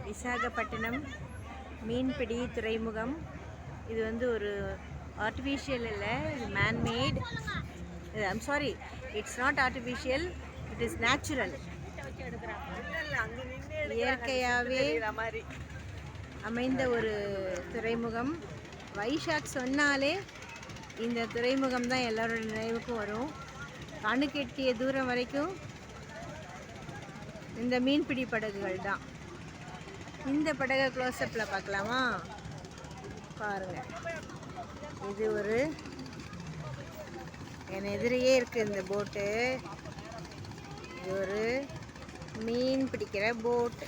விசாகப்பட்டினம் மீன்பிடி துறைமுகம். இது வந்து ஒரு ஆர்டிஃபிஷியல் இல்லை, இது man-made. I'm sorry, it's not artificial, it is natural. இயற்கையாகவே அமைந்த ஒரு துறைமுகம். வைஷாக் சொன்னாலே இந்த துறைமுகம் தான் எல்லாரோட நினைவுக்கும் வரும். கண்ணுக்கெட்டிய தூரம் வரைக்கும் இந்த மீன்பிடி படகுகள் தான். இந்த படகை க்ளோஸ்அப்பில் பார்க்கலாமா? பாருங்கள், இது ஒரு என் எதிரியே இருக்குது இந்த போட்டு. இது ஒரு மீன் பிடிக்கிற போட்டு.